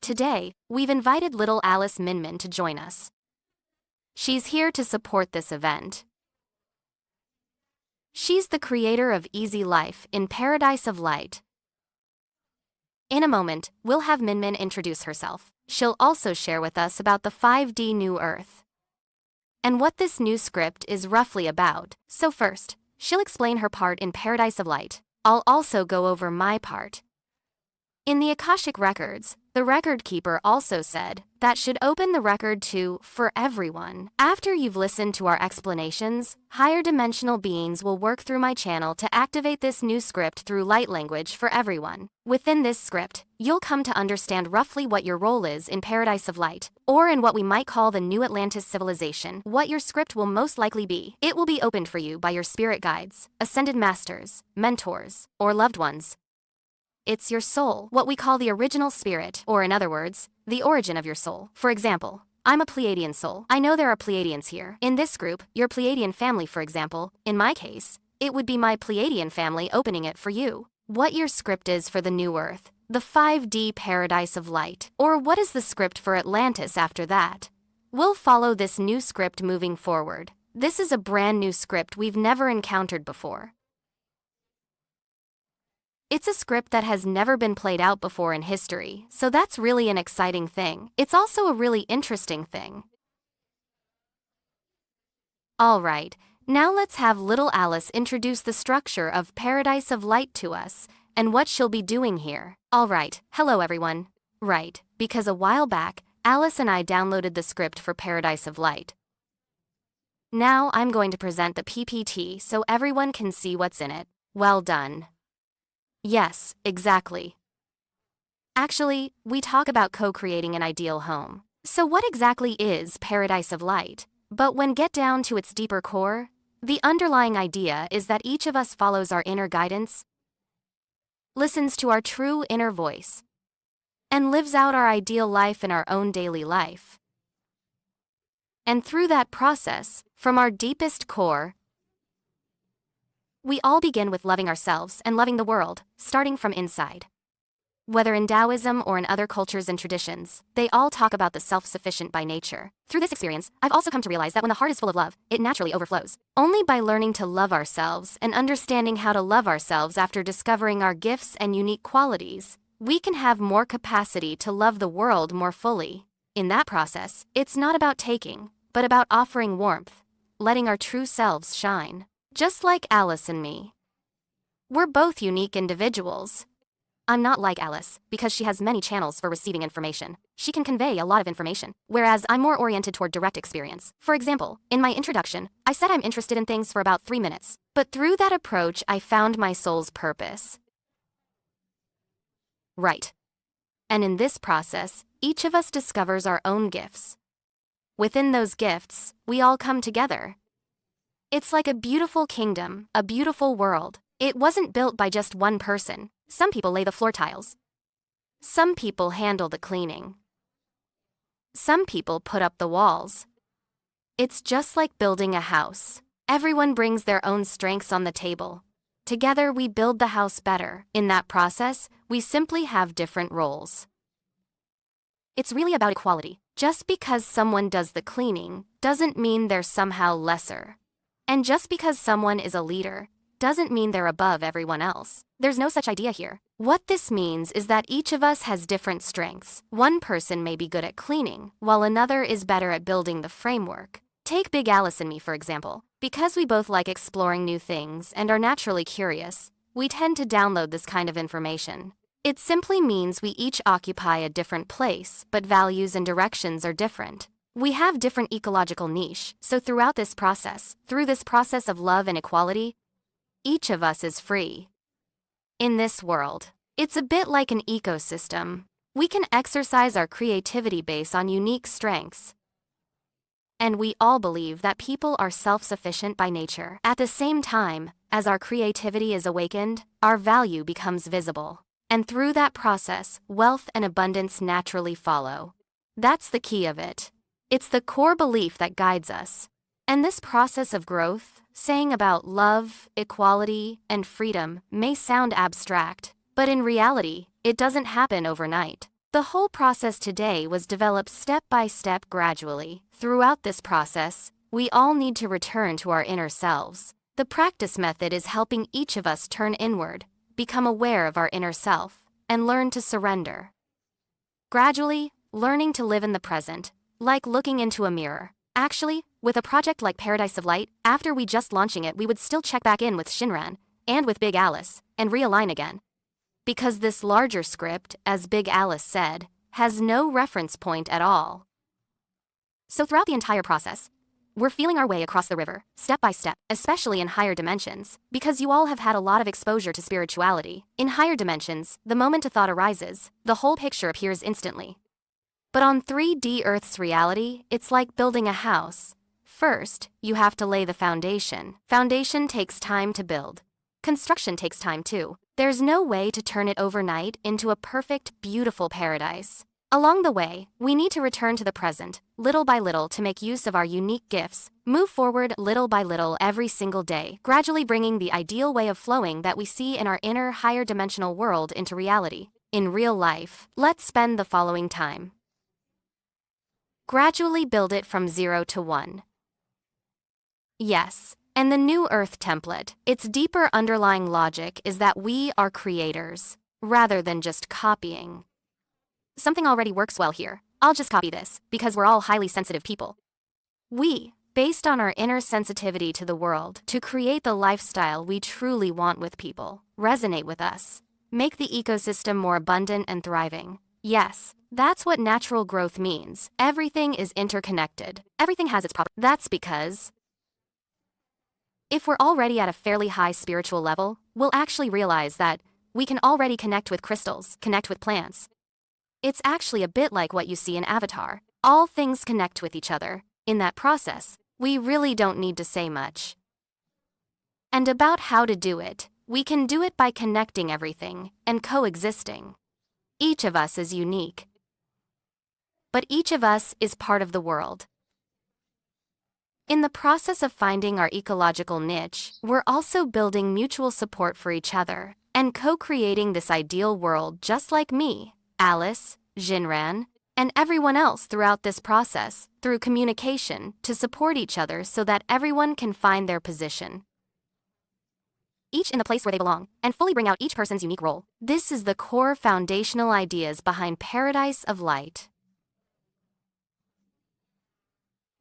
Today, we've invited little Alice Minmin to join us. She's here to support this event. She's the creator of Easy Life in Paradise of Light. In a moment, we'll have Minmin introduce herself. She'll also share with us about the 5D New Earth and what this new script is roughly about. So first, she'll explain her part in Paradise of Light. I'll also go over my part. In the Akashic Records, the record keeper also said that should open the record to for everyone. After you've listened to our explanations, higher dimensional beings will work through my channel to activate this new script through light language for everyone. Within this script, you'll come to understand roughly what your role is in Paradise of Light, or in what we might call the New Atlantis civilization. What your script will most likely be. It will be opened for you by your spirit guides, ascended masters, mentors, or loved ones. It's your soul, what we call the original spirit, or in other words, the origin of your soul. For example, I'm a Pleiadian soul. I know there are Pleiadians here. In this group, your Pleiadian family, for example, in my case, it would be my Pleiadian family opening it for you. What your script is for the New Earth, the 5D Paradise of Light, or what is the script for Atlantis after that? We'll follow this new script moving forward. This is a brand new script we've never encountered before. It's a script that has never been played out before in history, so that's really an exciting thing. It's also a really interesting thing. Alright, now let's have little Alice introduce the structure of Paradise of Light to us, and what she'll be doing here. Alright, hello everyone. Right, because a while back, Alice and I downloaded the script for Paradise of Light. Now I'm going to present the PPT so everyone can see what's in it. Well done. Yes, exactly. Actually, we talk about co-creating an ideal home. So what exactly is Paradise of Light? But when get down to its deeper core, the underlying idea is that each of us follows our inner guidance, listens to our true inner voice, and lives out our ideal life in our own daily life. And through that process, from our deepest core, we all begin with loving ourselves and loving the world, starting from inside. Whether in Taoism or in other cultures and traditions, they all talk about the self-sufficient by nature. Through this experience, I've also come to realize that when the heart is full of love, it naturally overflows. Only by learning to love ourselves and understanding how to love ourselves after discovering our gifts and unique qualities, we can have more capacity to love the world more fully. In that process, it's not about taking, but about offering warmth, letting our true selves shine. Just like Alice and me. We're both unique individuals. I'm not like Alice, because she has many channels for receiving information. She can convey a lot of information, whereas I'm more oriented toward direct experience. For example, in my introduction, I said I'm interested in things for about 3 minutes. But through that approach, I found my soul's purpose. Right. And in this process, each of us discovers our own gifts. Within those gifts, we all come together. It's like a beautiful kingdom, a beautiful world. It wasn't built by just one person. Some people lay the floor tiles. Some people handle the cleaning. Some people put up the walls. It's just like building a house. Everyone brings their own strengths on the table. Together we build the house better. In that process, we simply have different roles. It's really about equality. Just because someone does the cleaning doesn't mean they're somehow lesser. And just because someone is a leader, doesn't mean they're above everyone else. There's no such idea here. What this means is that each of us has different strengths. One person may be good at cleaning, while another is better at building the framework. Take Big Alice and me, for example. Because we both like exploring new things and are naturally curious, we tend to download this kind of information. It simply means we each occupy a different place, but values and directions are different. We have different ecological niche, so throughout this process, through this process of love and equality, each of us is free. In this world, it's a bit like an ecosystem. We can exercise our creativity based on unique strengths. And we all believe that people are self-sufficient by nature. At the same time, as our creativity is awakened, our value becomes visible. And through that process, wealth and abundance naturally follow. That's the key of it. It's the core belief that guides us. And this process of growth, saying about love, equality, and freedom may sound abstract, but in reality, it doesn't happen overnight. The whole process today was developed step by step gradually. Throughout this process, we all need to return to our inner selves. The practice method is helping each of us turn inward, become aware of our inner self, and learn to surrender. Gradually, learning to live in the present, like looking into a mirror. Actually, with a project like Paradise of Light, after we just launching it, we would still check back in with Shinran, and with Big Alice, and realign again. Because this larger script, as Big Alice said, has no reference point at all. So throughout the entire process, we're feeling our way across the river, step by step, especially in higher dimensions, because you all have had a lot of exposure to spirituality. In higher dimensions, the moment a thought arises, the whole picture appears instantly. But on 3D Earth's reality, it's like building a house. First, you have to lay the foundation. Foundation takes time to build. Construction takes time too. There's no way to turn it overnight into a perfect, beautiful paradise. Along the way, we need to return to the present, little by little, to make use of our unique gifts, move forward little by little every single day, gradually bringing the ideal way of flowing that we see in our inner, higher dimensional world into reality. In real life, let's spend the following time. Gradually build it from 0 to 1. Yes, and the New Earth template, its deeper underlying logic is that we are creators, rather than just copying. Something already works well here. I'll just copy this, because we're all highly sensitive people. We, based on our inner sensitivity to the world, to create the lifestyle we truly want with people, resonate with us, make the ecosystem more abundant and thriving. Yes, that's what natural growth means. Everything is interconnected. Everything has its proper. That's because if we're already at a fairly high spiritual level, we'll actually realize that we can already connect with crystals, connect with plants. It's actually a bit like what you see in Avatar. All things connect with each other. In that process, we really don't need to say much. And about how to do it, we can do it by connecting everything and coexisting. Each of us is unique. But each of us is part of the world. In the process of finding our ecological niche, we're also building mutual support for each other and co-creating this ideal world just like me, Alice, Jinran, and everyone else throughout this process, through communication, to support each other so that everyone can find their position. Each in the place where they belong, and fully bring out each person's unique role. This is the core foundational ideas behind Paradise of Light.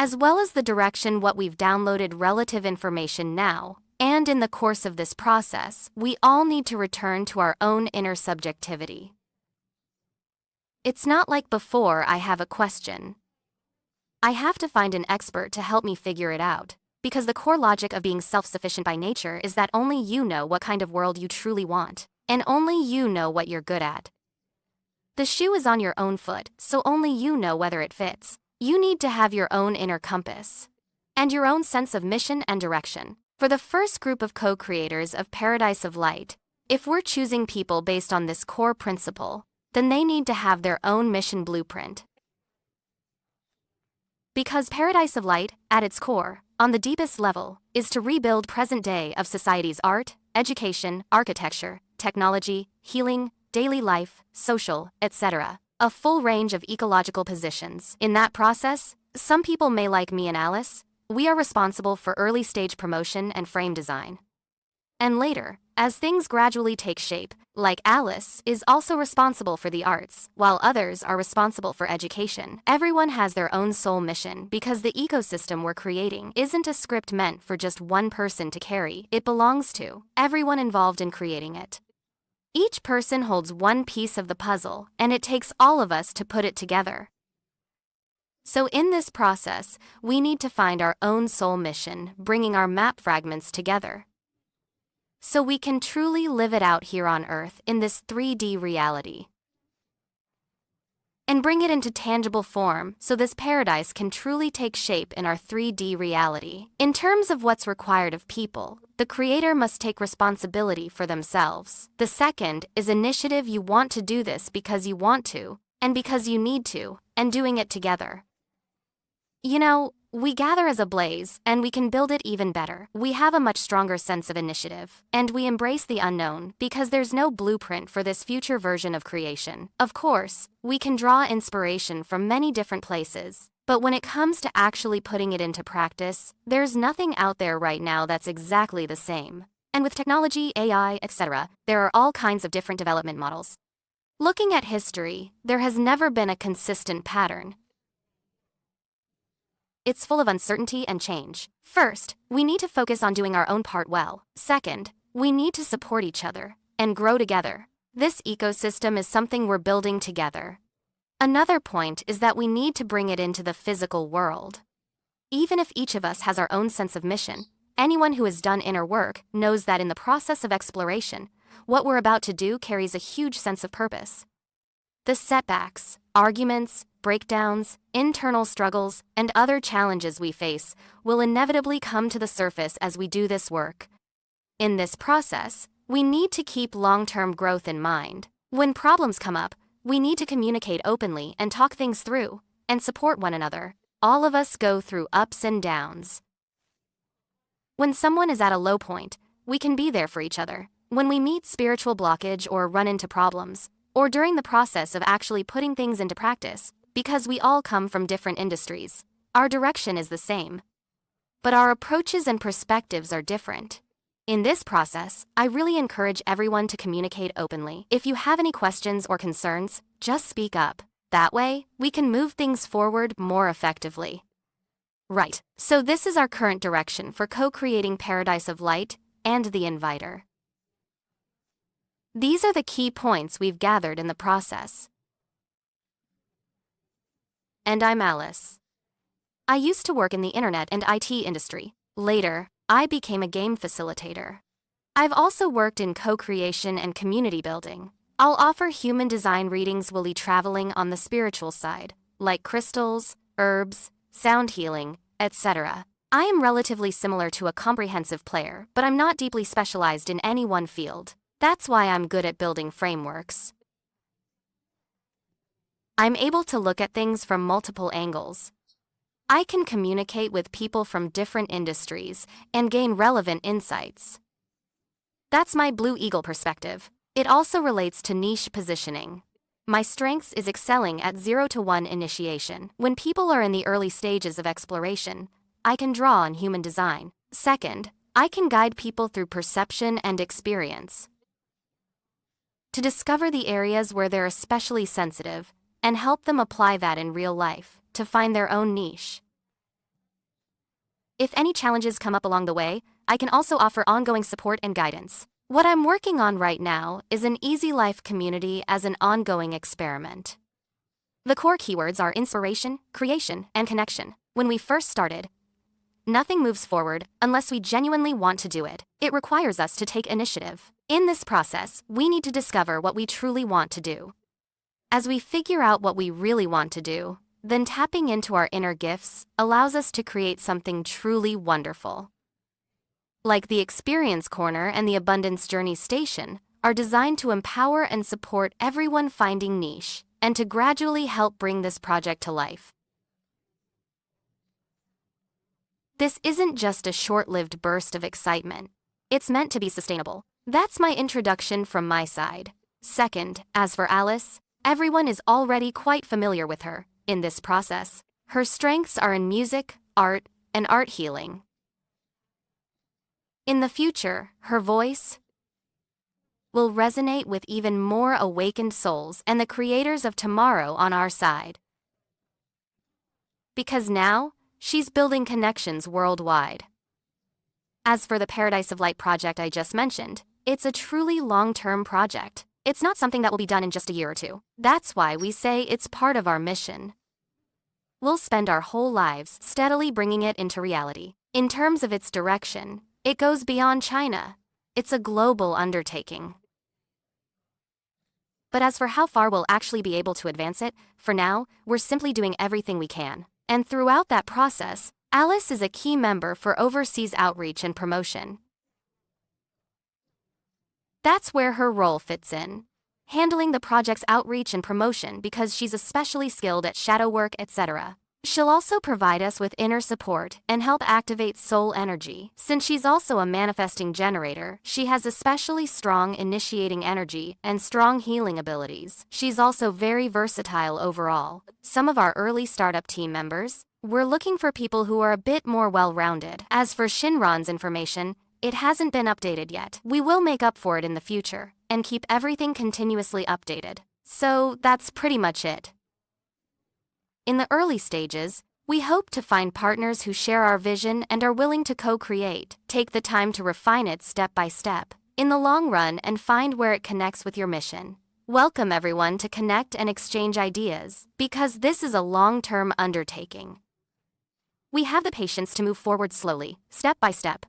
As well as the direction what we've downloaded relative information now, and in the course of this process, we all need to return to our own inner subjectivity. It's not like before I have a question. I have to find an expert to help me figure it out, because the core logic of being self-sufficient by nature is that only you know what kind of world you truly want, and only you know what you're good at. The shoe is on your own foot, so only you know whether it fits. You need to have your own inner compass, and your own sense of mission and direction. For the first group of co-creators of Paradise of Light, if we're choosing people based on this core principle, then they need to have their own mission blueprint. Because Paradise of Light, at its core, on the deepest level, is to rebuild present day of society's art, education, architecture, technology, healing, daily life, social, etc. A full range of ecological positions. In that process, some people may like me and Alice. We are responsible for early stage promotion and frame design. And later, as things gradually take shape, like Alice is also responsible for the arts, while others are responsible for education. Everyone has their own soul mission because the ecosystem we're creating isn't a script meant for just one person to carry. It belongs to everyone involved in creating it. Each person holds one piece of the puzzle, and it takes all of us to put it together. So in this process, we need to find our own soul mission, bringing our map fragments together, so we can truly live it out here on Earth in this 3D reality, and bring it into tangible form so this paradise can truly take shape in our 3D reality. In terms of what's required of people, the creator must take responsibility for themselves. The second is initiative. You want to do this because you want to, and because you need to, and doing it together. You know, We gather as a blaze, and we can build it even better. We have a much stronger sense of initiative, and we embrace the unknown because there's no blueprint for this future version of creation. Of course, we can draw inspiration from many different places, but when it comes to actually putting it into practice, there's nothing out there right now that's exactly the same. And with technology, AI, etc., there are all kinds of different development models. Looking at history, there has never been a consistent pattern. It's full of uncertainty and change. First, we need to focus on doing our own part well. Second, we need to support each other and grow together. This ecosystem is something we're building together. Another point is that we need to bring it into the physical world. Even if each of us has our own sense of mission, anyone who has done inner work knows that in the process of exploration, what we're about to do carries a huge sense of purpose. The setbacks, arguments, breakdowns, internal struggles, and other challenges we face will inevitably come to the surface as we do this work. In this process, we need to keep long-term growth in mind. When problems come up, we need to communicate openly and talk things through, and support one another. All of us go through ups and downs. When someone is at a low point, we can be there for each other. When we meet spiritual blockage or run into problems, or during the process of actually putting things into practice, because we all come from different industries, our direction is the same. But our approaches and perspectives are different. In this process, I really encourage everyone to communicate openly. If you have any questions or concerns, just speak up. That way, we can move things forward more effectively. Right, so this is our current direction for co-creating Paradise of Light and the Inviter. These are the key points we've gathered in the process. And I'm Alice. I used to work in the internet and IT industry. Later, I became a game facilitator. I've also worked in co-creation and community building. I'll offer human design readings while traveling on the spiritual side, like crystals, herbs, sound healing, etc. I am relatively similar to a comprehensive player, but I'm not deeply specialized in any one field. That's why I'm good at building frameworks. I'm able to look at things from multiple angles. I can communicate with people from different industries and gain relevant insights. That's my Blue Eagle perspective. It also relates to niche positioning. My strengths is excelling at 0 to 1 initiation. When people are in the early stages of exploration, I can draw on human design. Second, I can guide people through perception and experience to discover the areas where they're especially sensitive and help them apply that in real life to find their own niche. If any challenges come up along the way, I can also offer ongoing support and guidance. What I'm working on right now is an Easy Life community as an ongoing experiment. The core keywords are inspiration, creation, and connection. When we first started, nothing moves forward unless we genuinely want to do it. It requires us to take initiative. In this process, we need to discover what we truly want to do. As we figure out what we really want to do, then tapping into our inner gifts allows us to create something truly wonderful. Like the Experience Corner and the Abundance Journey Station are designed to empower and support everyone finding niche and to gradually help bring this project to life. This isn't just a short-lived burst of excitement. It's meant to be sustainable. That's my introduction from my side. Second, as for Alice, everyone is already quite familiar with her. In this process, her strengths are in music, art, and art healing. In the future, her voice will resonate with even more awakened souls and the creators of tomorrow on our side. Because now, she's building connections worldwide. As for the Paradise of Light project I just mentioned, it's a truly long-term project. It's not something that will be done in just a year or two. That's why we say it's part of our mission. We'll spend our whole lives steadily bringing it into reality. In terms of its direction, it goes beyond China. It's a global undertaking. But as for how far we'll actually be able to advance it, for now, we're simply doing everything we can. And throughout that process, Alice is a key member for overseas outreach and promotion. That's where her role fits in, handling the project's outreach and promotion because she's especially skilled at shadow work, etc. She'll also provide us with inner support and help activate soul energy. Since she's also a manifesting generator, she has especially strong initiating energy and strong healing abilities. She's also very versatile overall. Some of our early startup team members, we're looking for people who are a bit more well-rounded. As for Shinron's information, it hasn't been updated yet. We will make up for it in the future and keep everything continuously updated. So that's pretty much it. In the early stages, we hope to find partners who share our vision and are willing to co-create, take the time to refine it step by step, in the long run and find where it connects with your mission. Welcome everyone to connect and exchange ideas, because this is a long-term undertaking. We have the patience to move forward slowly, step by step,